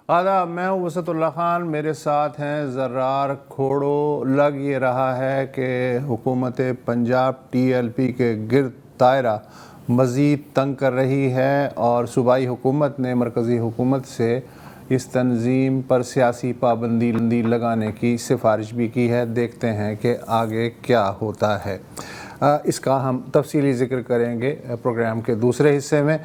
آداب، میں ہوں وسعت اللہ خان، میرے ساتھ ہیں زرار کھوڑو۔ لگ یہ رہا ہے کہ حکومت پنجاب ٹی ایل پی کے گرد دائرہ مزید تنگ کر رہی ہے اور صوبائی حکومت نے مرکزی حکومت سے اس تنظیم پر سیاسی پابندی لگانے کی سفارش بھی کی ہے۔ دیکھتے ہیں کہ آگے کیا ہوتا ہے۔ اس کا ہم تفصیلی ذکر کریں گے پروگرام کے دوسرے حصے میں۔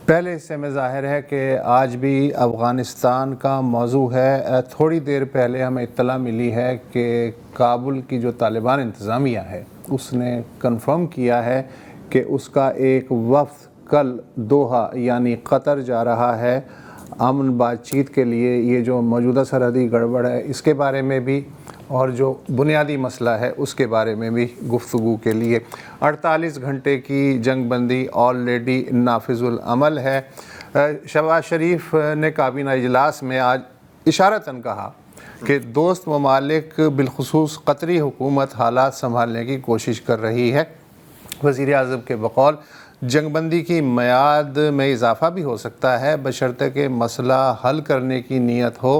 پہلے حصے میں ظاہر ہے کہ آج بھی افغانستان کا موضوع ہے۔ تھوڑی دیر پہلے ہمیں اطلاع ملی ہے کہ کابل کی جو طالبان انتظامیہ ہے اس نے کنفرم کیا ہے کہ اس کا ایک وفد کل دوحہ یعنی قطر جا رہا ہے امن بات چیت کے لیے۔ یہ جو موجودہ سرحدی گڑبڑ ہے اس کے بارے میں بھی اور جو بنیادی مسئلہ ہے اس کے بارے میں بھی گفتگو کے لیے 48 گھنٹے کی جنگ بندی آلریڈی نافذ العمل ہے۔ شہباز شریف نے کابینہ اجلاس میں آج اشارتاً کہا کہ دوست ممالک بالخصوص قطری حکومت حالات سنبھالنے کی کوشش کر رہی ہے۔ وزیر اعظم کے بقول جنگ بندی کی میعاد میں اضافہ بھی ہو سکتا ہے بشرطے کہ مسئلہ حل کرنے کی نیت ہو،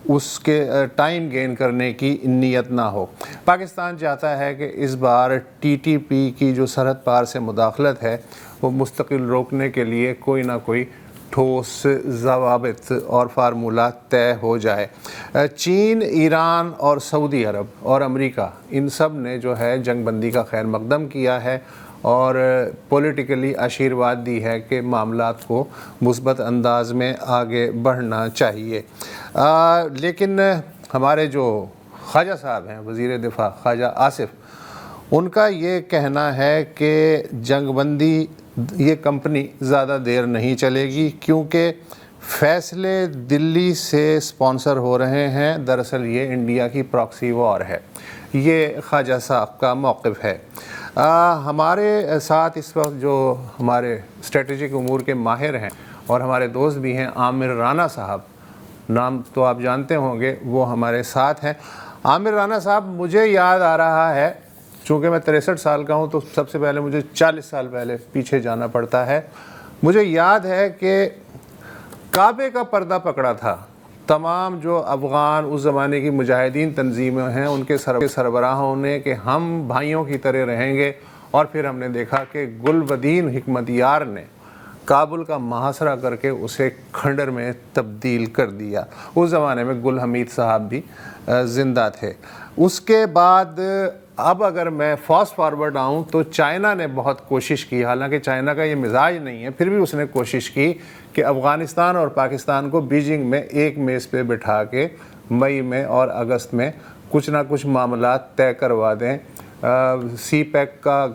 اس کے ٹائم گین کرنے کی نیت نہ ہو۔ پاکستان چاہتا ہے کہ اس بار ٹی ٹی پی کی جو سرحد پار سے مداخلت ہے وہ مستقل روکنے کے لیے کوئی نہ کوئی ٹھوس ضوابط اور فارمولہ طے ہو جائے۔ چین، ایران اور سعودی عرب اور امریکہ ان سب نے جو ہے جنگ بندی کا خیر مقدم کیا ہے اور پولیٹیکلی آشیرواد دی ہے کہ معاملات کو مثبت انداز میں آگے بڑھنا چاہیے۔ لیکن ہمارے جو خواجہ صاحب ہیں وزیر دفاع خواجہ آصف، ان کا یہ کہنا ہے کہ جنگ بندی یہ کمپنی زیادہ دیر نہیں چلے گی کیونکہ فیصلے دلی سے سپانسر ہو رہے ہیں۔ دراصل یہ انڈیا کی پراکسی وار ہے۔ یہ خواجہ صاحب کا موقف ہے۔ ہمارے ساتھ اس وقت جو ہمارے اسٹریٹجک امور کے ماہر ہیں اور ہمارے دوست بھی ہیں عامر رانا صاحب، نام تو آپ جانتے ہوں گے، وہ ہمارے ساتھ ہیں۔ عامر رانا صاحب، مجھے یاد آ رہا ہے چونکہ میں 63 سال کا ہوں تو سب سے پہلے مجھے 40 سال پہلے پیچھے جانا پڑتا ہے۔ مجھے یاد ہے کہ کعبے کا پردہ پکڑا تھا تمام جو افغان اس زمانے کی مجاہدین تنظیمیں ہیں ان کے سربراہوں نے کہ ہم بھائیوں کی طرح رہیں گے، اور پھر ہم نے دیکھا کہ گلبدین حکمت یار نے کابل کا محاصرہ کر کے اسے کھنڈر میں تبدیل کر دیا۔ اس زمانے میں گل حمید صاحب بھی زندہ تھے۔ اس کے بعد اب اگر میں فاسٹ فارورڈ آؤں تو چائنا نے بہت کوشش کی، حالانکہ چائنا کا یہ مزاج نہیں ہے، پھر بھی اس نے کوشش کی کہ افغانستان اور پاکستان کو بیجنگ میں ایک میز پہ بٹھا کے مئی میں اور اگست میں کچھ نہ کچھ معاملات طے کروا دیں۔ سی پیک کا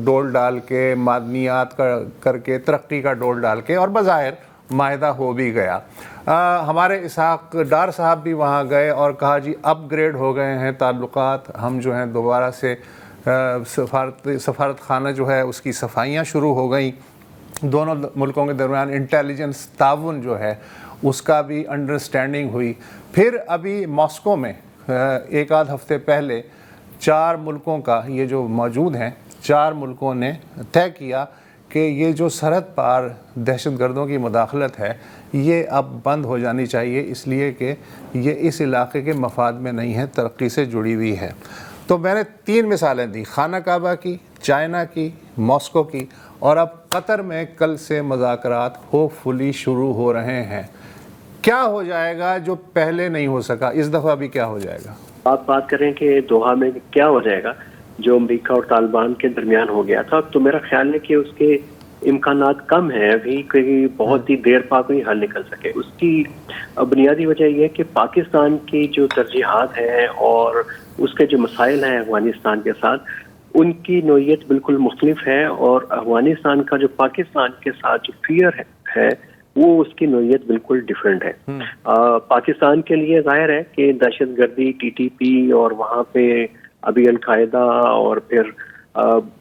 ڈول ڈال کے، معدنیات کا کر کے، ترقی کا ڈول ڈال کے، اور بظاہر معاہدہ ہو بھی گیا۔ ہمارے اسحاق ڈار صاحب بھی وہاں گئے اور کہا جی اپ گریڈ ہو گئے ہیں تعلقات، ہم جو ہیں دوبارہ سے سفارت خانہ جو ہے اس کی صفائیاں شروع ہو گئیں۔ دونوں ملکوں کے درمیان انٹیلیجنس تعاون جو ہے اس کا بھی انڈرسٹینڈنگ ہوئی۔ پھر ابھی ماسکو میں ایک آدھ ہفتے پہلے 4 ملکوں کا، یہ جو موجود ہیں 4 ملکوں نے طے کیا کہ یہ جو سرحد پار دہشت گردوں کی مداخلت ہے یہ اب بند ہو جانی چاہیے، اس لیے کہ یہ اس علاقے کے مفاد میں نہیں ہے، ترقی سے جڑی ہوئی ہے۔ تو میں نے 3 مثالیں دی، خانہ کعبہ کی، چائنا کی، ماسکو کی، اور اب قطر میں کل سے مذاکرات ہوپ فلی شروع ہو رہے ہیں۔ کیا ہو جائے گا جو پہلے نہیں ہو سکا، اس دفعہ بھی کیا ہو جائے گا؟ آپ بات کریں کہ دوحہ میں کیا ہو جائے گا جو امریکہ اور طالبان کے درمیان ہو گیا تھا، تو میرا خیال ہے کہ اس کے امکانات کم ہیں ابھی کہ بہت ہی دیر پا کوئی حل نکل سکے۔ اس کی بنیادی وجہ یہ ہے کہ پاکستان کی جو ترجیحات ہیں اور اس کے جو مسائل ہیں افغانستان کے ساتھ، ان کی نوعیت بالکل مختلف ہے، اور افغانستان کا جو پاکستان کے ساتھ جو فیئر ہے وہ اس کی نوعیت بالکل ڈیفرنٹ ہے۔ پاکستان کے لیے ظاہر ہے کہ دہشت گردی، ٹی ٹی پی، اور وہاں پہ ابھی القاعدہ اور پھر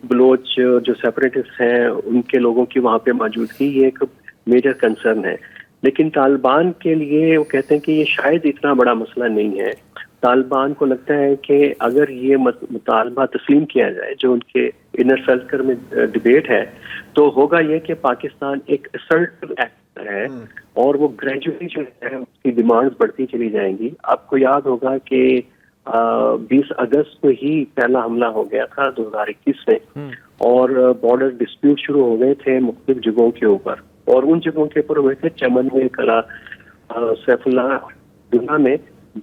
بلوچ جو سیپریٹسٹ ہیں ان کے لوگوں کی وہاں پہ موجودگی یہ ایک میجر کنسرن ہے۔ لیکن طالبان کے لیے وہ کہتے ہیں کہ یہ شاید اتنا بڑا مسئلہ نہیں ہے۔ طالبان کو لگتا ہے کہ اگر یہ مطالبہ تسلیم کیا جائے جو ان کے انر سرکل میں ڈبیٹ ہے تو ہوگا یہ کہ پاکستان ایک اسرٹیو ایکٹر ہے اور وہ گریجولی جو ہے اس کی ڈیمانڈز بڑھتی چلی جائیں گی. آپ کو یاد ہوگا کہ 20 اگست کو ہی پہلا حملہ ہو گیا تھا 2021 میں اور بارڈر ڈسپیوٹ شروع ہو گئے تھے مختلف جگہوں کے اوپر اور ان جگہوں کے اوپر ہوئے تھے چمن میں, کلا, سیف اللہ دلہ میں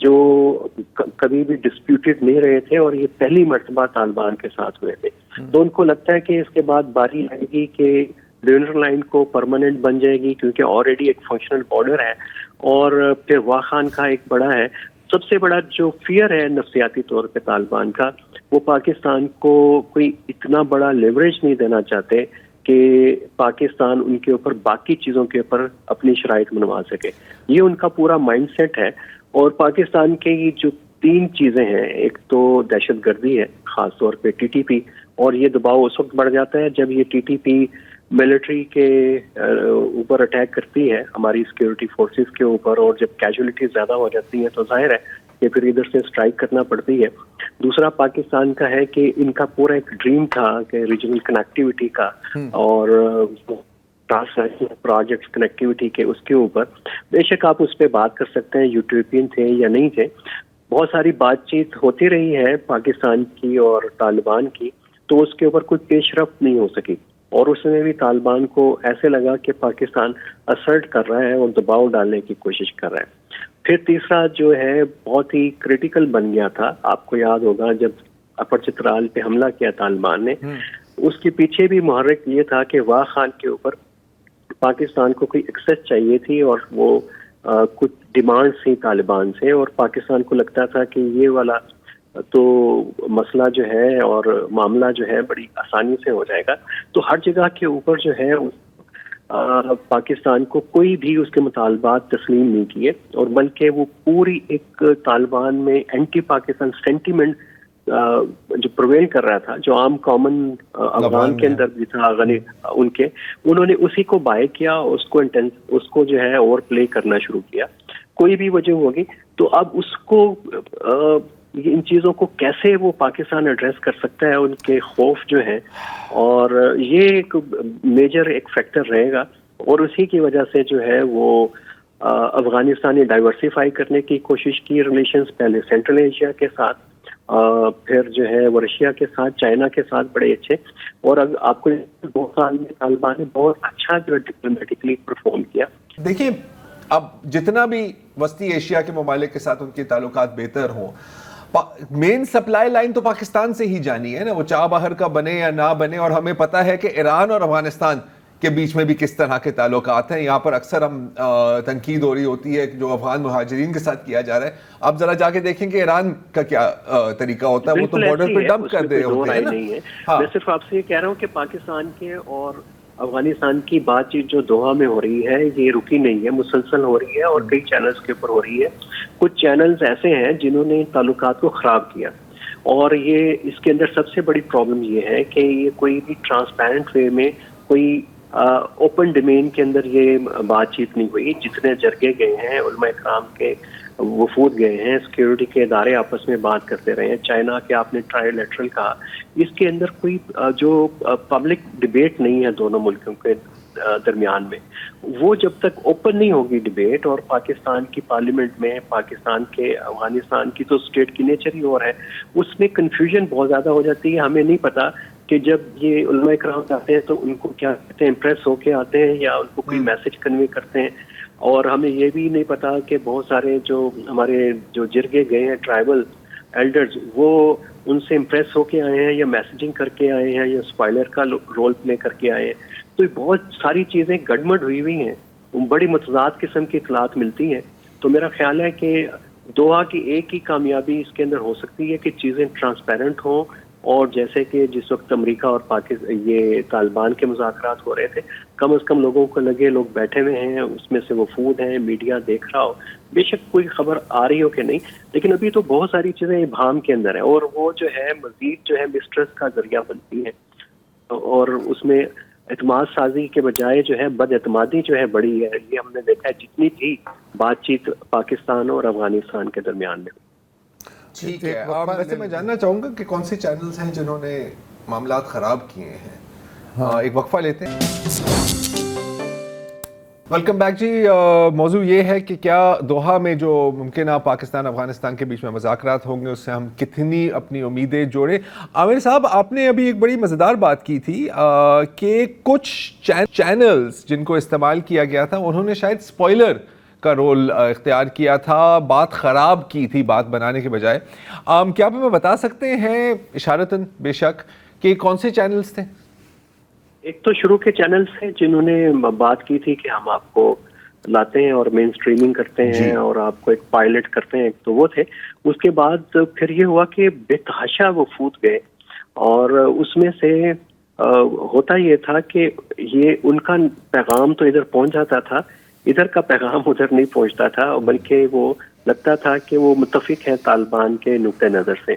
جو کبھی بھی ڈسپیوٹڈ نہیں رہے تھے اور یہ پہلی مرتبہ طالبان کے ساتھ ہوئے تھے. تو ان کو لگتا ہے کہ اس کے بعد باری آئے گی کہ ڈونر لائن کو پرماننٹ بن جائے گی کیونکہ آلریڈی ایک فنکشنل بارڈر ہے اور پھر واہ خان کا ایک بڑا ہے. سب سے بڑا جو فیئر ہے نفسیاتی طور پہ طالبان کا, وہ پاکستان کو کوئی اتنا بڑا لیوریج نہیں دینا چاہتے کہ پاکستان ان کے اوپر باقی چیزوں کے اوپر اپنی شرائط منوا سکے. یہ ان کا پورا مائنڈ سیٹ ہے. اور پاکستان کے یہ جو 3 چیزیں ہیں, ایک تو دہشت گردی ہے خاص طور پہ ٹی ٹی پی, اور یہ دباؤ اس وقت بڑھ جاتا ہے جب یہ ٹی ٹی پی ملٹری کے اوپر اٹیک کرتی ہے, ہماری سیکورٹی فورسز کے اوپر, اور جب کیجولیٹیز زیادہ ہو جاتی ہیں تو ظاہر ہے کہ پھر ادھر سے اسٹرائک کرنا پڑتی ہے. دوسرا پاکستان کا ہے کہ ان کا پورا ایک ڈریم تھا کہ ریجنل کنیکٹیوٹی کا اور پروجیکٹ کنیکٹیوٹی کے اس کے اوپر. بے شک آپ اس پہ بات کر سکتے ہیں یوٹوپین تھے یا نہیں تھے, بہت ساری بات چیت ہوتی رہی ہے پاکستان کی اور طالبان کی, تو اس کے اوپر کوئی پیش رفت نہیں ہو سکی اور اس میں بھی طالبان کو ایسے لگا کہ پاکستان اسرٹ کر رہا ہے اور دباؤ ڈالنے کی کوشش کر رہا ہے. پھر تیسرا جو ہے بہت ہی کریٹیکل بن گیا تھا, آپ کو یاد ہوگا جب اپر چترال پہ حملہ کیا طالبان نے, اس کے پیچھے بھی محرک یہ تھا کہ واہ خان کے اوپر پاکستان کو کوئی ایکسیس چاہیے تھی اور وہ کچھ ڈیمانڈ تھی طالبان سے, اور پاکستان کو لگتا تھا کہ یہ والا تو مسئلہ جو ہے اور معاملہ جو ہے بڑی آسانی سے ہو جائے گا. تو ہر جگہ کے اوپر جو ہے پاکستان کو کوئی بھی اس کے مطالبات تسلیم نہیں کیے, اور بلکہ وہ پوری ایک طالبان میں اینٹی پاکستان سینٹیمنٹ جو پرویل کر رہا تھا, جو عام کامن افغان کے اندر بھی تھا غنی ان کے, انہوں نے اسی کو بائے کیا, اس کو جو ہے اوور پلے کرنا شروع کیا. کوئی بھی وجہ ہوگی تو اب اس کو ان چیزوں کو کیسے وہ پاکستان ایڈریس کر سکتا ہے, ان کے خوف جو ہے, اور یہ ایک میجر ایک فیکٹر رہے گا. اور اسی کی وجہ سے جو ہے وہ افغانستان نے ڈائیورسیفائی کرنے کی کوشش کی ریلیشنز, پہلے سینٹرل ایشیا کے ساتھ, پھر جو ہے وہ رشیا کے ساتھ, چائنا کے ساتھ بڑے اچھے, اور آپ کو 2 سال میں طالبان نے بہت اچھا جو ڈپلومیٹکلی پرفارم کیا. دیکھیں اب جتنا بھی وسطی ایشیا کے ممالک کے ساتھ ان کے تعلقات بہتر ہوں, مین سپلائی لائن تو پاکستان سے ہی جانی ہے نا, وہ چاہ باہر کا بنے یا نہ بنے. اور ہمیں پتہ ہے کہ ایران اور افغانستان کے بیچ میں بھی کس طرح کے تعلقات ہیں. یہاں پر اکثر ہم تنقید ہو رہی ہوتی ہے جو افغان مہاجرین کے ساتھ کیا جا رہا ہے. آپ ذرا جا کے دیکھیں کہ ایران کا کیا طریقہ ہوتا ہے, وہ تو بارڈر پہ ڈمپ کر دے ہوتے ہیں نا. میں صرف آپ سے یہ کہہ رہا ہوں کہ پاکستان کے اور افغانستان کی بات چیت جو دوحہ میں ہو رہی ہے یہ رکی نہیں ہے, مسلسل ہو رہی ہے اور کئی چینلز کے اوپر ہو رہی ہے. کچھ چینلز ایسے ہیں جنہوں نے تعلقات کو خراب کیا, اور یہ اس کے اندر سب سے بڑی پرابلم یہ ہے کہ یہ کوئی بھی ٹرانسپیرنٹ وے میں کوئی اوپن ڈومین کے اندر یہ بات چیت نہیں ہوئی. جتنے جرگے گئے ہیں, علماء کرام کے وفود گئے ہیں, سیکیورٹی کے ادارے آپس میں بات کرتے رہے ہیں. چائنا کے آپ نے ٹرائی لیٹرل کہا, اس کے اندر کوئی جو پبلک ڈبیٹ نہیں ہے دونوں ملکوں کے درمیان میں, وہ جب تک اوپن نہیں ہوگی ڈبیٹ, اور پاکستان کی پارلیمنٹ میں پاکستان کے افغانستان کی تو اسٹیٹ کی نیچر ہی اور ہے, اس میں کنفیوژن بہت زیادہ ہو جاتی ہے. ہمیں نہیں پتا کہ جب یہ علماء کرام آتے ہیں تو ان کو کیا کہتے ہیں, امپریس ہو کے آتے ہیں یا ان کو کوئی میسج کنوے کرتے ہیں. اور ہمیں یہ بھی نہیں پتا کہ بہت سارے جو ہمارے جو جرگے گئے ہیں ٹرائبل ایلڈرز, وہ ان سے امپریس ہو کے آئے ہیں یا میسجنگ کر کے آئے ہیں یا اسپائلر کا رول پلے کر کے آئے ہیں. تو بہت ساری چیزیں گڑمڑ ہوئی ہوئی ہیں, بڑی متضاد قسم کی اطلاعات ملتی ہیں. تو میرا خیال ہے کہ دوحہ کی ایک ہی کامیابی اس کے اندر ہو سکتی ہے کہ چیزیں ٹرانسپیرنٹ ہوں, اور جیسے کہ جس وقت امریکہ اور یہ طالبان کے مذاکرات ہو رہے تھے, کم از کم لوگوں کو لگے لوگ بیٹھے ہوئے ہیں, اس میں سے وفود ہیں, میڈیا دیکھ رہا ہو, بے شک کوئی خبر آ رہی ہو کہ نہیں, لیکن ابھی تو بہت ساری چیزیں ابہام کے اندر ہیں, اور وہ جو ہے مزید جو ہے مسٹرس کا ذریعہ بنتی ہیں, اور اس میں اعتماد سازی کے بجائے جو ہے بد اعتمادی جو ہے بڑی ہے. یہ ہم نے دیکھا ہے جتنی بھی بات چیت پاکستان اور افغانستان کے درمیان میں. ٹھیک ہے. ویسے میں جاننا چاہوں گا کہ کون سے چینلز ہیں جنہوں نے معاملات خراب کیے ہیں. ایک وقفہ لیتے ہیں. ویلکم بیک جی. موضوع یہ ہے کہ کیا دوحہ میں جو ممکنہ پاکستان افغانستان کے بیچ میں مذاکرات ہوں گے اس سے ہم کتنی اپنی امیدیں جوڑیں. عامر صاحب, آپ نے ابھی ایک بڑی مزیدار بات کی تھی کہ کچھ چینلز جن کو استعمال کیا گیا تھا انہوں نے شاید اسپوائلر کا رول اختیار کیا تھا, بات خراب کی تھی بات بنانے کے بجائے. کیا آپ ہمیں بتا سکتے ہیں اشارتاً بے شک کہ کون سے چینلز تھے؟ ایک تو شروع کے چینلز ہیں جنہوں نے بات کی تھی کہ ہم آپ کو لاتے ہیں اور مین اسٹریمنگ کرتے ہیں اور آپ کو ایک پائلٹ کرتے ہیں, تو وہ تھے. اس کے بعد پھر یہ ہوا کہ بے تحاشا وہ پھوٹ گئے, اور اس میں سے ہوتا یہ تھا کہ یہ ان کا پیغام تو ادھر پہنچ جاتا تھا, ادھر کا پیغام ادھر نہیں پہنچتا تھا, بلکہ وہ لگتا تھا کہ وہ متفق ہیں طالبان کے نقطۂ نظر سے.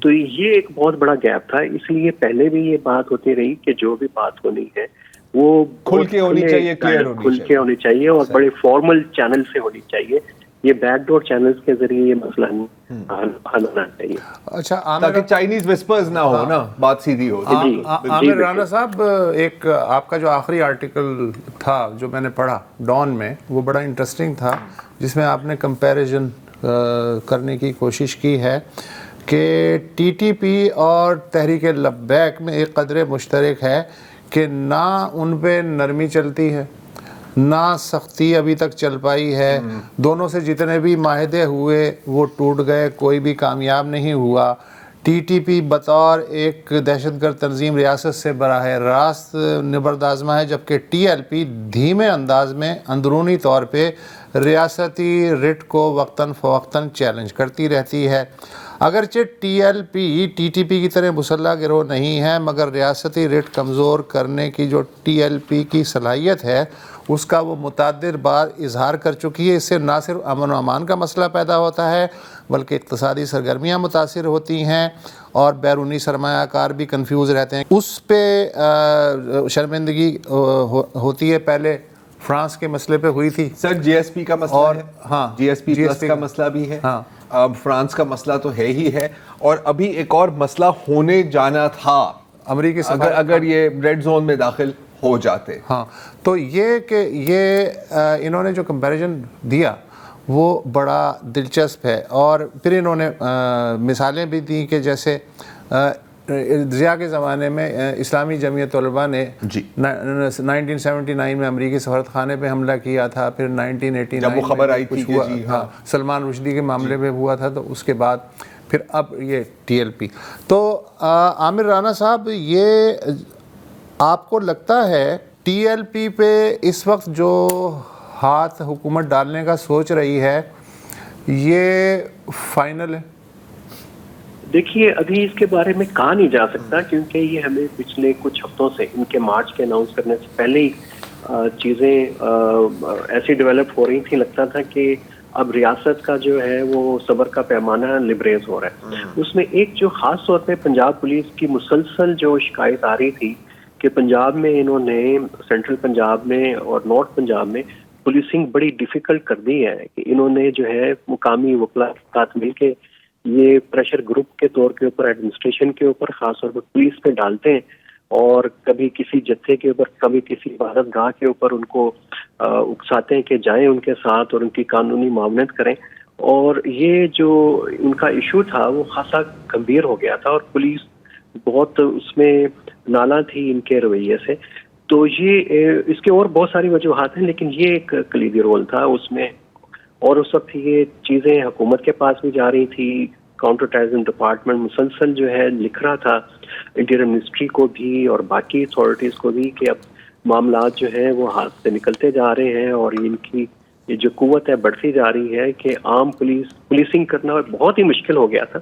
تو یہ ایک بہت بڑا گیپ تھا. اس لیے پہلے بھی یہ بات ہوتی رہی کہ جو بھی بات ہونی ہے وہ کھل کے ہونی چاہیے, کھل کے ہونی چاہیے اور بڑے فارمل چینل سے ہونی چاہیے. یہ بیک ڈور چینلز کے ذریعے یہ مسئلہ حل ہونا چاہیے. اچھا, تاکہ چائنیز وسپرز نہ ہو نا, بات سیدھی ہو. عامر رانا صاحب, ایک آپ کا جو آخری آرٹیکل تھا جو میں نے پڑھا ڈان میں, وہ بڑا انٹرسٹنگ تھا, جس میں آپ نے کمپیریزن کرنے کی کوشش کی ہے کہ ٹی ٹی پی اور تحریک لبیک میں ایک قدر مشترک ہے کہ نہ ان پہ نرمی چلتی ہے نہ سختی ابھی تک چل پائی ہے. دونوں سے جتنے بھی معاہدے ہوئے وہ ٹوٹ گئے, کوئی بھی کامیاب نہیں ہوا. ٹی ٹی پی بطور ایک دہشت گرد تنظیم ریاست سے براہ راست نبرد ہے, جبکہ ٹی ایل پی دھیمے انداز میں اندرونی طور پہ ریاستی رٹ کو وقتاً فوقتاً چیلنج کرتی رہتی ہے. اگرچہ T L P T T P کی طرح مسلح گروہ نہیں ہے, مگر ریاستی رٹ کمزور کرنے کی جو ٹی ایل پی کی صلاحیت ہے اس کا وہ متعدد بار اظہار کر چکی ہے. اس سے نہ صرف امن و امان کا مسئلہ پیدا ہوتا ہے بلکہ اقتصادی سرگرمیاں متاثر ہوتی ہیں اور بیرونی سرمایہ کار بھی کنفیوز رہتے ہیں. اس پہ شرمندگی ہوتی ہے. پہلے فرانس کے مسئلے پہ ہوئی تھی سر, جی ایس پی کا مسئلہ ہے, ہاں جی ایس پی پلس کا مسئلہ بھی ہے, اب فرانس کا مسئلہ تو ہے ہی ہے, اور ابھی ایک اور مسئلہ ہونے جانا تھا امریکی اگر یہ ریڈ زون میں داخل ہو جاتے. ہاں, تو یہ کہ یہ انہوں نے جو کمپیریزن دیا وہ بڑا دلچسپ ہے. اور پھر انہوں نے مثالیں بھی دیں کہ جیسے ضیاء کے زمانے میں اسلامی جمعیت طلباء نے 1979 میں امریکی سفارت خانے پہ حملہ کیا تھا, پھر 1989 جب وہ خبر آئی تھی کہ ہاں سلمان رشدی کے معاملے میں ہوا تھا, تو اس کے بعد پھر اب یہ ٹی ایل پی. تو عامر رانا صاحب, یہ آپ کو لگتا ہے ٹی ایل پی پہ اس وقت جو ہاتھ حکومت ڈالنے کا سوچ رہی ہے یہ فائنل ہے؟ دیکھیے, ابھی اس کے بارے میں کہا نہیں جا سکتا, کیونکہ یہ ہمیں پچھلے کچھ ہفتوں سے ان کے مارچ کے اناؤنس کرنے سے پہلے ہی چیزیں ایسی ڈیولپ ہو رہی تھیں. لگتا تھا کہ اب ریاست کا جو ہے وہ صبر کا پیمانہ لبریز ہو رہا ہے. اس میں ایک جو خاص طور پہ پنجاب پولیس کی مسلسل جو شکایت آ رہی تھی کہ پنجاب میں انہوں نے, سینٹرل پنجاب میں اور نارتھ پنجاب میں پولیسنگ بڑی ڈیفیکلٹ کر دی ہے, کہ انہوں نے جو ہے مقامی وکلا کے ساتھ مل کے یہ پریشر گروپ کے طور کے اوپر ایڈمنسٹریشن کے اوپر خاص طور پر پولیس پہ ڈالتے ہیں, اور کبھی کسی جتھے کے اوپر کبھی کسی عبادت گاہ کے اوپر ان کو اکساتے ہیں کہ جائیں ان کے ساتھ اور ان کی قانونی معاونت کریں. اور یہ جو ان کا ایشو تھا وہ خاصا گمبھیر ہو گیا تھا, اور پولیس بہت اس میں نالاں تھی ان کے رویے سے. تو یہ اس کے اور بہت ساری وجوہات ہیں, لیکن یہ ایک کلیدی رول تھا اس میں. اور اس وقت یہ چیزیں حکومت کے پاس بھی جا رہی تھی, کاؤنٹر ٹیررزم ڈپارٹمنٹ مسلسل جو ہے لکھ رہا تھا انٹیریئر منسٹری کو بھی اور باقی اتھارٹیز کو بھی کہ اب معاملات جو ہیں وہ ہاتھ سے نکلتے جا رہے ہیں, اور ان کی یہ جو قوت ہے بڑھتی جا رہی ہے, کہ عام پولیسنگ کرنا بہت ہی مشکل ہو گیا تھا.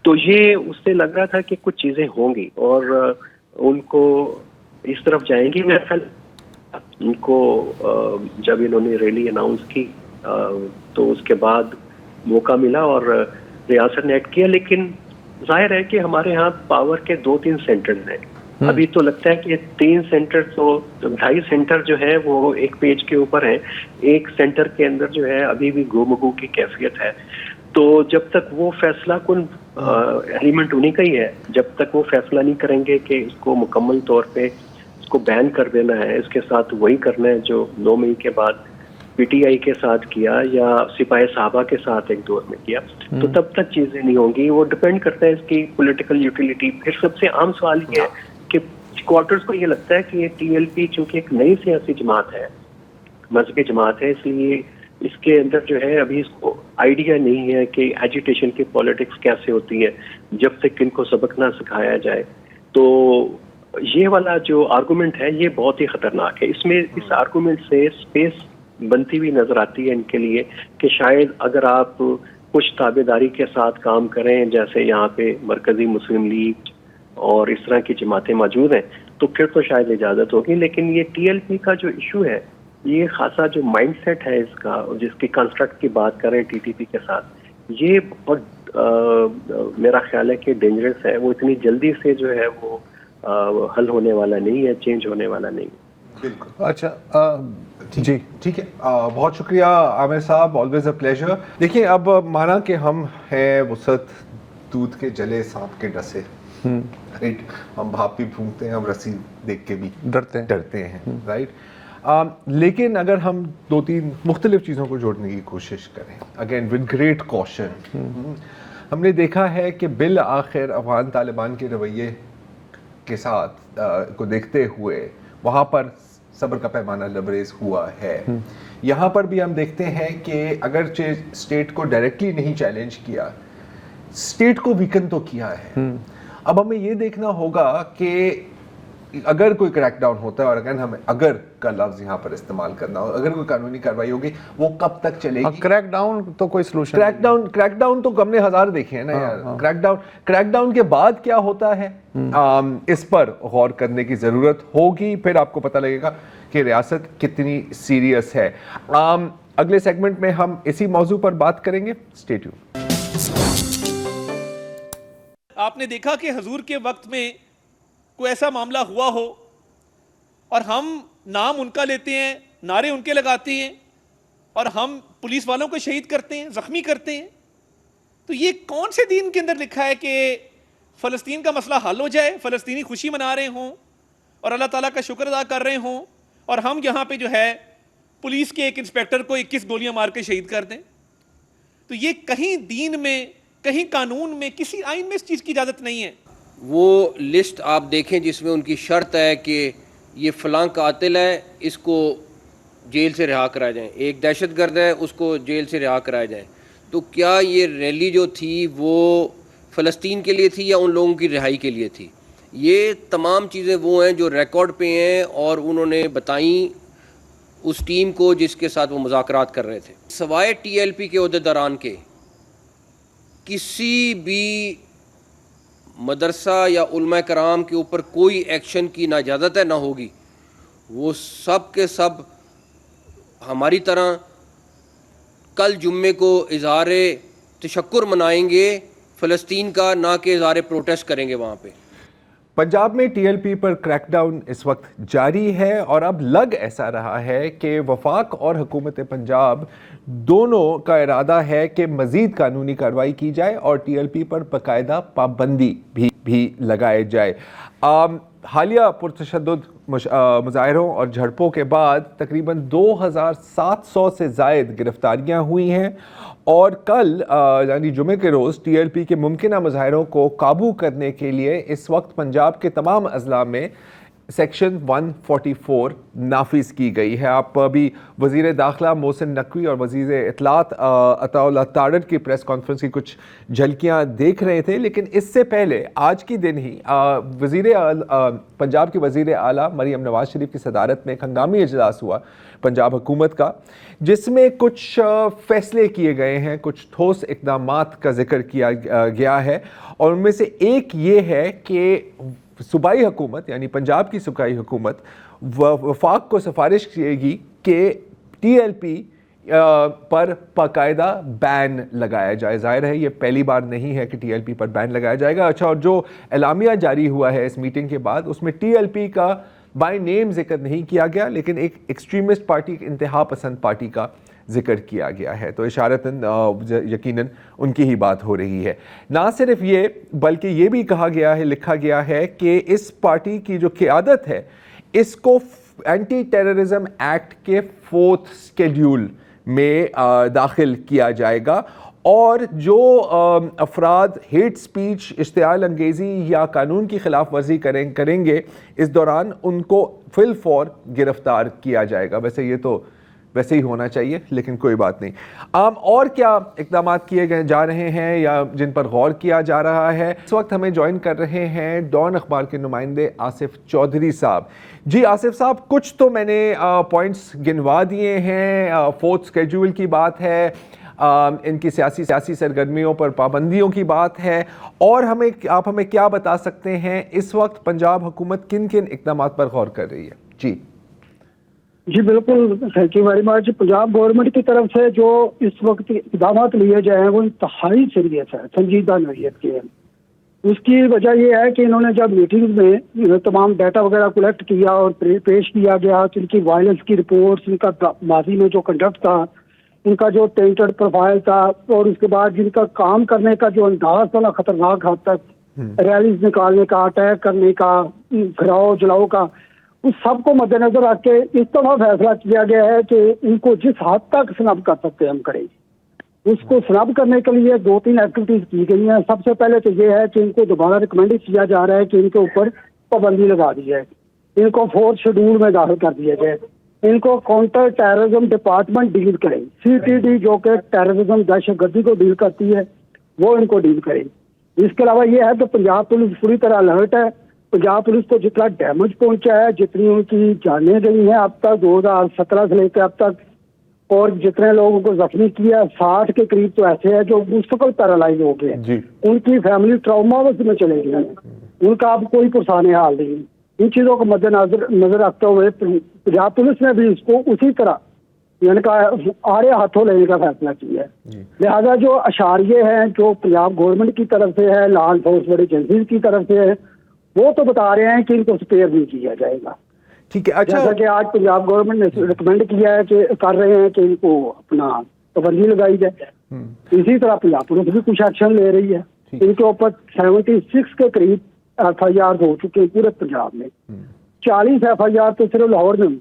تو یہ اس سے لگ رہا تھا کہ کچھ چیزیں ہوں گی اور ان کو اس طرف جائیں گی. میرا خیال ان کو جب انہوں نے ریلی اناؤنس کی تو اس کے بعد موقع ملا اور ریاست نے ایکٹ کیا. لیکن ظاہر ہے کہ ہمارے ہاں پاور کے 2-3 سینٹرز ہیں. ابھی تو لگتا ہے کہ 3 سینٹر تو 2.5 سینٹر جو ہے وہ ایک پیج کے اوپر ہیں, ایک سینٹر کے اندر جو ہے ابھی بھی گو مگو کی کیفیت ہے. تو جب تک وہ فیصلہ کن ایلیمنٹ انہیں کا ہی ہے، جب تک وہ فیصلہ نہیں کریں گے کہ اس کو مکمل طور پہ اس کو بین کر دینا ہے، اس کے ساتھ وہی کرنا ہے جو 9 مئی کے بعد پی ٹی آئی کے ساتھ کیا یا سپاہی صحابہ کے ساتھ ایک دور میں کیا، تو تب تک چیزیں نہیں ہوں گی. وہ ڈپینڈ کرتا ہے اس کی پولیٹیکل یوٹیلیٹی. پھر سب سے عام سوال یہ ہے کہ کوارٹرز کو یہ لگتا ہے کہ یہ ٹی ایل پی چونکہ ایک نئی سیاسی جماعت ہے، مذہبی جماعت ہے، اس لیے اس کے اندر جو ہے ابھی اس کو آئیڈیا نہیں ہے کہ ایجیٹیشن کی پالیٹکس کیسے ہوتی ہے جب تک ان کو سبق نہ سکھایا جائے. تو یہ والا جو آرگومنٹ ہے یہ بہت ہی خطرناک ہے. اس میں اس آرگومنٹ سے اسپیس بنتی ہوئی نظر آتی ہے ان کے لیے کہ شاید اگر آپ کچھ تابع داری کے ساتھ کام کریں، جیسے یہاں پہ مرکزی مسلم لیگ اور اس طرح کی جماعتیں موجود ہیں، تو پھر تو شاید اجازت ہوگی. لیکن یہ ٹی ایل پی کا جو ایشو ہے، یہ خاصا جو مائنڈ سیٹ ہے اس کا، جس کی کنسٹرکٹ کی بات کریں ٹی ٹی پی کے ساتھ، یہ بہت میرا خیال ہے کہ ڈینجرس ہے. وہ اتنی جلدی سے جو ہے وہ حل ہونے والا نہیں ہے، چینج ہونے والا نہیں. بالکل. اچھا جی ٹھیک ہے، بہت شکریہ عامر صاحب، آلویز اے پلیزر. دیکھیں اب مانا کہ ہم ہیں وسط دودھ کے جلے سانپ کے ڈسے، رائٹ، ہم بھاپ بھی پھونکتے ہیں، ہم رسی دیکھ کے بھی ڈرتے ہیں، رائٹ. لیکن اگر ہم 2-3 مختلف چیزوں کو جوڑنے کی کوشش کریں، اگین ود گریٹ کوشن، ہم نے دیکھا ہے کہ بالآخر افغان طالبان کے رویے کے ساتھ کو دیکھتے ہوئے وہاں پر صبر کا پیمانہ لبریز ہوا ہے. یہاں پر بھی ہم دیکھتے ہیں کہ اگرچہ اسٹیٹ کو ڈائریکٹلی نہیں چیلنج کیا، اسٹیٹ کو ویکن تو کیا ہے. اب ہمیں یہ دیکھنا ہوگا کہ اگر کوئی کریک ڈاؤن ہوتا ہے، اور اگر ہمیں اگر کا لفظ یہاں پر استعمال کرنا ہو، اگر کوئی قانونی کارروائی ہوگی، وہ کب تک چلے گی؟ کریک ڈاؤن تو کوئی سلوشن، کریک ڈاؤن تو ہم نے 1000 دیکھے ہیں نا یار. کریک ڈاؤن کے بعد کیا ہوتا ہے، اس پر غور کرنے کی ضرورت ہوگی. پھر آپ کو پتہ لگے گا کہ ریاست کتنی سیریس ہے. اگلے سیگمنٹ میں ہم اسی موضوع پر بات کریں گے. Stay tune. آپ نے دیکھا کہ حضور کے وقت میں کوئی ایسا معاملہ ہوا ہو اور ہم نام ان کا لیتے ہیں، نعرے ان کے لگاتے ہیں، اور ہم پولیس والوں کو شہید کرتے ہیں، زخمی کرتے ہیں. تو یہ کون سے دین کے اندر لکھا ہے کہ فلسطین کا مسئلہ حل ہو جائے، فلسطینی خوشی منا رہے ہوں اور اللہ تعالیٰ کا شکر ادا کر رہے ہوں، اور ہم یہاں پہ جو ہے پولیس کے ایک انسپیکٹر کو 21 گولیاں مار کے شہید کر دیں؟ تو یہ کہیں دین میں، کہیں قانون میں، کسی آئین میں اس چیز کی اجازت نہیں ہے. وہ لسٹ آپ دیکھیں جس میں ان کی شرط ہے کہ یہ فلاں قاتل ہے، اس کو جیل سے رہا کرایا جائے، ایک دہشت گرد ہے، اس کو جیل سے رہا کرایا جائے. تو کیا یہ ریلی جو تھی وہ فلسطین کے لیے تھی یا ان لوگوں کی رہائی کے لیے تھی؟ یہ تمام چیزیں وہ ہیں جو ریکارڈ پہ ہیں اور انہوں نے بتائیں اس ٹیم کو جس کے ساتھ وہ مذاکرات کر رہے تھے. سوائے ٹی ایل پی کے عہدیداران کے کسی بھی مدرسہ یا علماء کرام کے اوپر کوئی ایکشن کی نہ اجازت ہے نہ ہوگی. وہ سب کے سب ہماری طرح کل جمعے کو اظہار تشکر منائیں گے فلسطین کا، نہ کہ اظہار پروٹیسٹ کریں گے وہاں پہ. پنجاب میں ٹی ایل پی پر کریک ڈاؤن اس وقت جاری ہے، اور اب لگ ایسا رہا ہے کہ وفاق اور حکومت پنجاب دونوں کا ارادہ ہے کہ مزید قانونی کارروائی کی جائے اور ٹی ایل پی پر باقاعدہ پابندی بھی لگائے جائے. حالیہ پرتشدد مظاہروں اور جھڑپوں کے بعد تقریباً 2700 سے زائد گرفتاریاں ہوئی ہیں، اور کل یعنی جمعے کے روز ٹی ایل پی کے ممکنہ مظاہروں کو قابو کرنے کے لیے اس وقت پنجاب کے تمام اضلاع میں سیکشن 144 نافذ کی گئی ہے. آپ ابھی وزیر داخلہ محسن نقوی اور وزیر اطلاعات عطا اللہ تارڑ کی پریس کانفرنس کی کچھ جھلکیاں دیکھ رہے تھے، لیکن اس سے پہلے آج کی دن ہی پنجاب کے وزیر اعلیٰ مریم نواز شریف کی صدارت میں ایک ہنگامی اجلاس ہوا پنجاب حکومت کا، جس میں کچھ فیصلے کیے گئے ہیں، کچھ ٹھوس اقدامات کا ذکر کیا گیا ہے، اور ان میں سے ایک یہ ہے کہ صوبائی حکومت یعنی پنجاب کی صوبائی حکومت وفاق کو سفارش کیے گی کہ ٹی ایل پی پر باقاعدہ بین لگایا جائے. ظاہر ہے یہ پہلی بار نہیں ہے کہ ٹی ایل پی پر بین لگایا جائے گا. اچھا، اور جو اعلامیہ جاری ہوا ہے اس میٹنگ کے بعد، اس میں ٹی ایل پی کا بائی نیم ذکر نہیں کیا گیا، لیکن ایک ایکسٹریمسٹ پارٹی، ایک انتہا پسند پارٹی کا ذکر کیا گیا ہے، تو اشارتاً یقیناً ان کی ہی بات ہو رہی ہے۔ نہ صرف یہ بلکہ یہ بھی کہا گیا ہے، لکھا گیا ہے کہ اس پارٹی کی جو قیادت ہے اس کو اینٹی ٹیررزم ایکٹ کے 4th اسکیڈیول میں داخل کیا جائے گا، اور جو افراد ہیٹ سپیچ، اشتعال انگیزی یا قانون کی خلاف ورزی کریں گے اس دوران ان کو فی الفور گرفتار کیا جائے گا۔ ویسے یہ تو ویسے ہی ہونا چاہیے، لیکن کوئی بات نہیں۔ اور کیا اقدامات کیے گئے جا رہے ہیں یا جن پر غور کیا جا رہا ہے؟ اس وقت ہمیں جوائن کر رہے ہیں ڈان اخبار کے نمائندے آصف چودھری صاحب۔ جی آصف صاحب، کچھ تو میں نے پوائنٹس گنوا دیے ہیں، 4th اسکیڈول کی بات ہے، ان کی سیاسی سرگرمیوں پر پابندیوں کی بات ہے، اور آپ ہمیں کیا بتا سکتے ہیں اس وقت پنجاب حکومت کن اقدامات پر غور کر رہی ہے؟ جی بالکل، thank you very much. Punjab government کی طرف سے جو اس وقت اقدامات لیے جائے ہیں وہ انتہائی سیریس ہے، سنجیدہ نوعیت کے ہیں۔ اس کی وجہ یہ ہے کہ انہوں نے جب میٹنگ میں تمام ڈیٹا وغیرہ کلیکٹ کیا اور پیش کیا گیا تو ان کی وائلنس کی رپورٹس، ان کا ماضی میں جو کنڈکٹ تھا، ان کا جو ٹینٹڈ پروفائل تھا، اور اس کے بعد جن کا کام کرنے کا جو انداز تھا نا، خطرناک حد تک ریلیز نکالنے کا، اٹیک کرنے کا، گھراؤ جلاؤ کا، اس سب کو مد نظر رکھ کے اس طرح فیصلہ کیا گیا ہے کہ ان کو جس حد تک سنب کر سکتے ہم کریں گے۔ اس کو سنب کرنے کے لیے 2-3 ایکٹیویٹیز کی گئی ہیں۔ سب سے پہلے تو یہ ہے کہ ان کو دوبارہ ریکمینڈ کیا جا رہا ہے کہ ان کے اوپر پابندی لگا دی جائے، ان کو 4th شیڈول میں داخل کر دیا جائے، ان کو کاؤنٹر ٹیررزم ڈپارٹمنٹ ڈیل کرے، CTD جو کہ ٹیررزم دہشت گردی کو ڈیل کرتی ہے وہ ان کو ڈیل کرے۔ اس کے علاوہ یہ ہے کہ پنجاب پولیس پوری طرح الرٹ ہے۔ پنجاب پولیس کو جتنا ڈیمیج پہنچا ہے، جتنی ان کی جانیں گئی ہیں اب تک 2017 سے لے کے اب تک، اور جتنے لوگوں کو زخمی کیا 60 کے قریب تو ایسے ہیں جو مستقل پیرالائز ہو گئے ہیں، ان کی فیملی ٹراما میں چلے گئی ہیں، ان کا اب کوئی پرسان حال نہیں۔ ان چیزوں کو مد نظر رکھتے ہوئے پنجاب پولیس نے بھی اس کو اسی طرح یعنی کہ آڑے ہاتھوں لینے کا فیصلہ کیا ہے۔ لہٰذا جو اشاریے ہیں جو پنجاب گورنمنٹ کی طرف سے ہے، لا انفورسمنٹ ایجنسیز کی طرف سے ہے، وہ تو بتا رہے ہیں کہ ان کو سپیئر نہیں کیا جائے گا۔ ٹھیک ہے، اچھا، جیسا کہ آج پنجاب گورنمنٹ نے ریکمینڈ کیا ہے کہ کر رہے ہیں کہ ان کو اپنا پابندی لگائی جائے، اسی طرح پنجاب پولیس بھی کچھ ایکشن لے رہی ہے۔ ان کے اوپر 76 کے قریب FIR ہو چکے ہیں پورے پنجاب میں، 40 FIR تو صرف لاہور میں ہوئی۔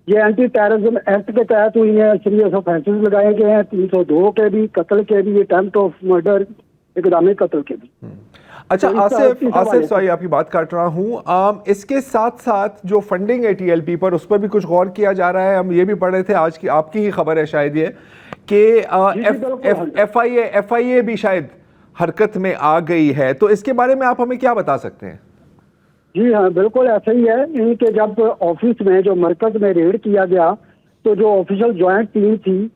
یہ اینٹی ٹیررزم ایکٹ کے تحت ہوئی ہیں، سیریس آفینسز لگائے گئے ہیں، 302 کے بھی، قتل کے بھی، اٹیمپٹ آف مرڈر، اقدام قتل کے بھی۔ اچھا آصف سوری آپ کی بات کاٹ رہا ہوں، اس کے ساتھ ساتھ جو فنڈنگ ہے TLP پر، اس پر بھی کچھ غور کیا جا رہا ہے۔ ہم یہ بھی پڑھ رہے تھے آج کی، آپ کی ہی خبر ہے شاید یہ، کہ FIA بھی شاید حرکت میں آ گئی ہے، تو اس کے بارے میں آپ ہمیں کیا بتا سکتے ہیں؟ جی ہاں بالکل ایسا ہی ہے۔ ان کے جب آفس میں جو مرکز میں ریڈ کیا گیا تو جو آفیشل جوائنٹ ٹیم تھی،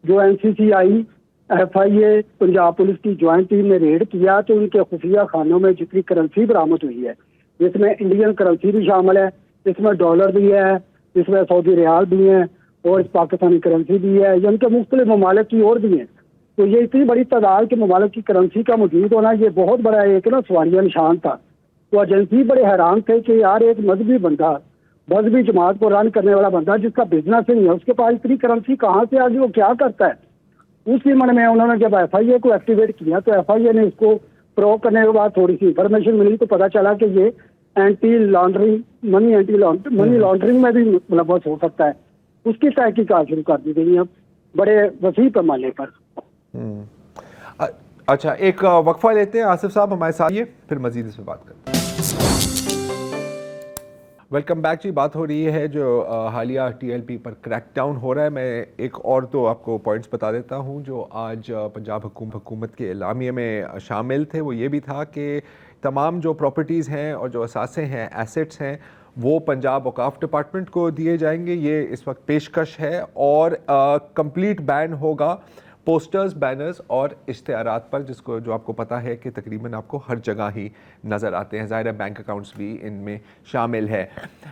جو NCCI FIA پنجاب پولیس کی جوائنٹ ٹیم نے ریڈ کیا تو ان کے خفیہ خانوں میں جتنی کرنسی برآمد ہوئی ہے، جس میں انڈین کرنسی بھی شامل ہے، اس میں ڈالر بھی ہے، اس میں سعودی ریال بھی ہیں، اور پاکستانی کرنسی بھی ہے، یا ان کے مختلف ممالک کی اور بھی ہیں۔ تو یہ اتنی بڑی تعداد کے ممالک کی کرنسی کا موجود ہونا یہ بہت بڑا ایک سوالیہ نشان تھا۔ تو ایجنسی بڑے حیران تھے کہ یار ایک مذہبی بندہ، مذہبی جماعت کو رن کرنے والا بندہ جس کا بزنس نہیں ہے، اس کے پاس اتنی کرنسی کہاں سے آگے، وہ کیا کرتا ہے؟ اسی من میں انہوں نے جب FIA کو ایکٹیویٹ کیا تو FIA نے اس کو پروو کرنے کے بعد تھوڑی سی انفارمیشن ملی تو پتا چلا کہ یہ اینٹی لانڈرنگ منی لانڈرنگ میں بھی ملوث ہو سکتا ہے۔ اس کی تحقیقات شروع کر دی گئی ہیں بڑے وسیع پیمانے پر۔ اچھا ایک وقفہ لیتے ہیں، آصف صاحب ہمارے ساتھ یہ پھر مزید اس پہ بات کرتے ہیں۔ ویلکم بیک جی، بات ہو رہی ہے جو حالیہ TLP پر کریک ڈاؤن ہو رہا ہے۔ میں ایک اور تو آپ کو پوائنٹس بتا دیتا ہوں جو آج پنجاب حکومت کے اعلامیے میں شامل تھے۔ وہ یہ بھی تھا کہ تمام جو پراپرٹیز ہیں اور جو اثاثے ہیں، ایسٹس ہیں، وہ پنجاب اوقاف ڈپارٹمنٹ کو دیے جائیں گے۔ یہ اس وقت پیشکش ہے، اور کمپلیٹ بین ہوگا پوسٹرز، بینرز اور اشتہارات پر، جو آپ کو پتہ ہے کہ تقریباً آپ کو ہر جگہ ہی نظر آتے ہیں۔ ظاہر ہے بینک اکاؤنٹس بھی ان میں شامل ہے۔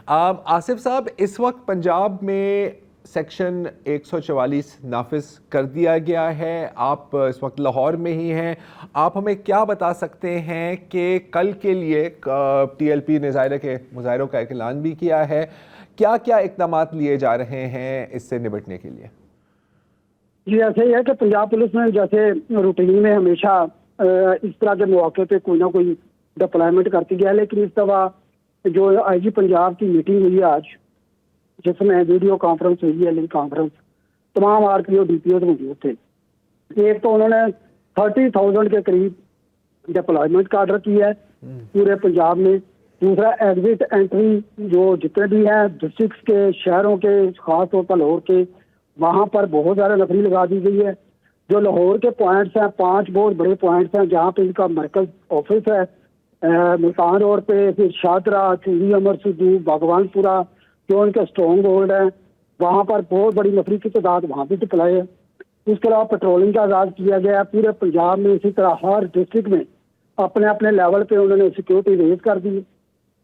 آصف صاحب، اس وقت پنجاب میں سیکشن 144 نافذ کر دیا گیا ہے. آپ اس وقت لاہور میں ہی ہیں, آپ ہمیں کیا بتا سکتے ہیں کہ کل کے لیے ٹی ایل پی نے مظاہروں کا اعلان بھی کیا ہے, کیا کیا اقدامات لیے جا رہے ہیں اس سے نبٹنے کے لیے؟ جی ایسے ہی ہے کہ پنجاب پولیس نے جیسے روٹین میں ہمیشہ اس طرح کے مواقع پہ کوئی نہ کوئی ڈپلائمنٹ کرتی گیا, لیکن اس دفعہ جو آئی جی پنجاب کی میٹنگ ہوئی ہے آج, جس میں ویڈیو کانفرنس ہوئی ہے, لنک کانفرنس, تمام R P O D P O موجود تھے. ایک تو انہوں نے 30,000 کے قریب ڈپلائمنٹ کا آرڈر کیا ہے پورے پنجاب میں. دوسرا ایگزٹ انٹری جو جتنے بھی ہیں ڈسٹرکٹس کے, شہروں کے, خاص طور پر لاہور کے, وہاں پر بہت زیادہ نفری لگا دی گئی ہے. جو لاہور کے پوائنٹس ہیں 5 بہت بڑے پوائنٹس ہیں جہاں پہ ان کا مرکز آفس ہے, ملتان روڈ پہ, پھر شادرہ, چوڑی امر سدو, بھگوان پورہ جو ان کے اسٹرانگ ہولڈ ہیں, وہاں پر بہت بڑی نفری کی تعداد وہاں بھی ڈپلائی ہے. اس کے علاوہ پیٹرولنگ کا آغاز کیا گیا ہے پورے پنجاب میں. اسی طرح ہر ڈسٹرکٹ میں اپنے اپنے لیول پہ انہوں نے سیکورٹی ریز کر دی.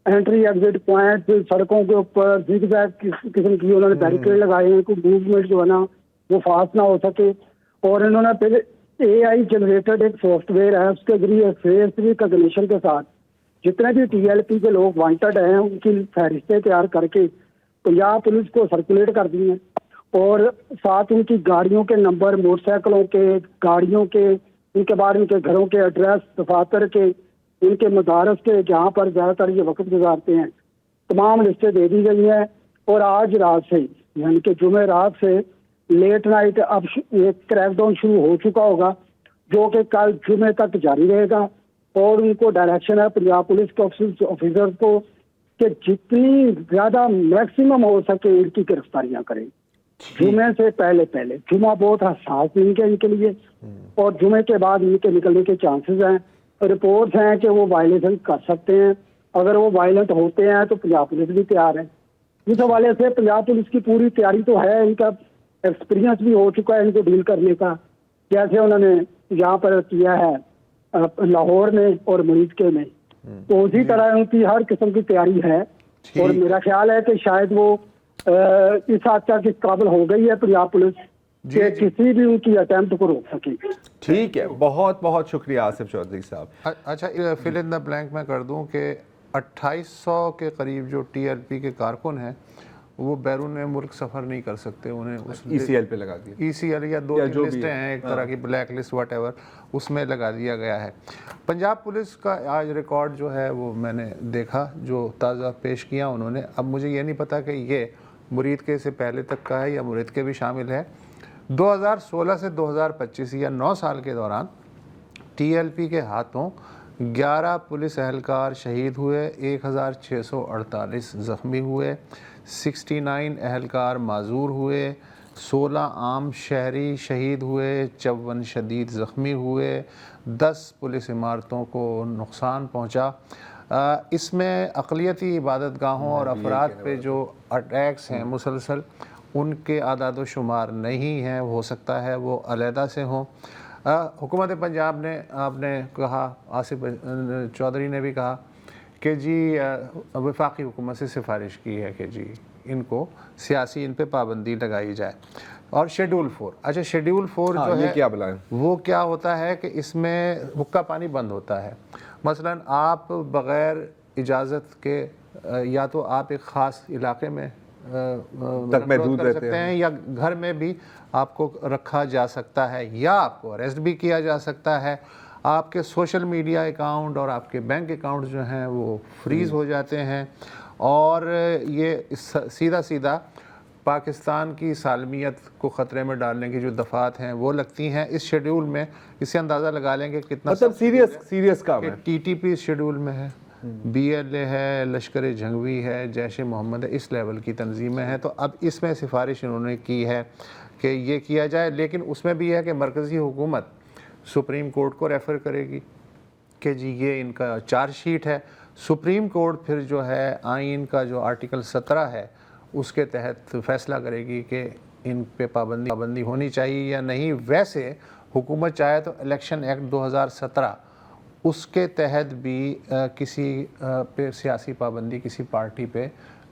انٹری ایگزٹ پوائنٹ سڑکوں کے اوپر زگ زیگ قسم کی انہوں نے بیریکیڈ لگائے ہیں, کوئی موومنٹ جو ہے نا وہ فاسٹ نہ ہو سکے. اور انہوں نے پھر اے آئی جنریٹڈ ایک سافٹ ویئر ہے, اس کے ذریعے فیس ریکگنیشن کے ساتھ جتنے بھی ٹی ایل پی کے لوگ وانٹڈ ہیں ان کی فہرستیں تیار کر کے پنجاب پولیس کو سرکولیٹ کر دی ہیں. اور ساتھ ان کی گاڑیوں کے نمبر, موٹر سائیکلوں کے, گاڑیوں کے, ان کے بعد ان کے گھروں کے ایڈریس, دفاتر کے, ان کے مدارس کے جہاں پر زیادہ تر یہ وقت گزارتے ہیں, تمام لسٹیں دے دی گئی ہیں. اور آج رات سے یعنی کہ جمعہ رات سے لیٹ نائٹ اب ایک کریک ڈاؤن شروع ہو چکا ہوگا جو کہ کل جمعے تک جاری رہے گا. اور ان کو ڈائریکشن ہے پنجاب پولیس کے آفیسر کو کہ جتنی زیادہ میکسیمم ہو سکے ان کی گرفتاریاں کریں جمعے سے پہلے. جمعہ بہت حساس دن ہے ان کے لیے, اور جمعے کے بعد ان کے نکلنے کے چانسز ہیں. رپورٹس ہیں کہ وہ وائلیشن کر سکتے ہیں, اگر وہ وائلنٹ ہوتے ہیں تو پنجاب پولیس بھی تیار ہے. اس حوالے سے پنجاب پولیس کی پوری تیاری تو ہے, ان کا ایکسپیرینس بھی ہو چکا ہے ان کو ڈیل کرنے کا, جیسے انہوں نے یہاں پر کیا ہے لاہور میں اور مریضکے میں. تو اسی طرح ان کی ہر قسم کی تیاری ہے, اور میرا خیال ہے کہ شاید وہ اس حد تک اس قابل ہو گئی ہے پنجاب پولیس کہ کسی بھی ان کی اٹیمپٹ کو روک سکے. ٹھیک ہے, بہت بہت شکریہ آصف چودھری صاحب. اچھا فل ان دا بلینک میں کر دوں کہ 2800 کے قریب جو ٹی ایل پی کے کارکن ہیں وہ بیرون ملک سفر نہیں کر سکتے, انہیں ای سی ایل پہ لگا دیا, ای سی ایل یا 2 لسٹیں ہیں ایک طرح کی بلیک لسٹ واٹ ایور, اس میں لگا دیا گیا ہے. پنجاب پولیس کا آج ریکارڈ جو ہے وہ میں نے دیکھا جو تازہ پیش کیا انہوں نے. اب مجھے یہ نہیں پتا کہ یہ مرید کے سے پہلے تک کا ہے یا مرید کے بھی شامل ہے. 2016 سے 2025 یا 9 سال کے دوران ٹی ایل پی کے ہاتھوں 11 پولیس اہلکار شہید ہوئے, 1648 زخمی ہوئے, 69 اہلکار معذور ہوئے, 16 عام شہری شہید ہوئے, 54 شدید زخمی ہوئے, 10 پولیس عمارتوں کو نقصان پہنچا. اس میں اقلیتی عبادت گاہوں اور افراد پہ جو اٹیکس ہیں مسلسل ان کے اعداد و شمار نہیں ہیں, ہو سکتا ہے وہ علیحدہ سے ہوں. حکومت پنجاب نے, آپ نے کہا, آصف چودھری نے بھی کہا کہ جی وفاقی حکومت سے سفارش کی ہے کہ جی ان کو سیاسی ان پہ پابندی لگائی جائے. اور شیڈول 4, اچھا شیڈول 4 جو ہے کیا بلائیں وہ کیا ہوتا ہے کہ اس میں حقہ پانی بند ہوتا ہے. مثلا آپ بغیر اجازت کے یا تو آپ ایک خاص علاقے میں محدود کر سکتے ہیں یا گھر میں بھی آپ کو رکھا جا سکتا ہے یا آپ کو اریسٹ بھی کیا جا سکتا ہے. آپ کے سوشل میڈیا اکاؤنٹ اور آپ کے بینک اکاؤنٹ جو ہیں وہ فریز ہو جاتے ہیں, اور یہ سیدھا پاکستان کی سالمیت کو خطرے میں ڈالنے کی جو دفعات ہیں وہ لگتی ہیں اس شیڈول میں. اس سے اندازہ لگا لیں کہ کتنا مطلب سیریس کام ہے. ٹی ٹی پی اس شیڈول میں ہے, بی ایل اے ہے, لشکر جھنگوی ہے, جیش محمد ہے, اس لیول کی تنظیمیں ہیں. تو اب اس میں سفارش انہوں نے کی ہے کہ یہ کیا جائے, لیکن اس میں بھی ہے کہ مرکزی حکومت سپریم کورٹ کو ریفر کرے گی کہ جی یہ ان کا چارج شیٹ ہے. سپریم کورٹ پھر جو ہے آئین کا جو آرٹیکل 17 ہے اس کے تحت فیصلہ کرے گی کہ ان پہ پابندی ہونی چاہیے یا نہیں. ویسے حکومت چاہے تو الیکشن ایکٹ 2017 اس کے تحت بھی کسی پہ سیاسی پابندی کسی پارٹی پہ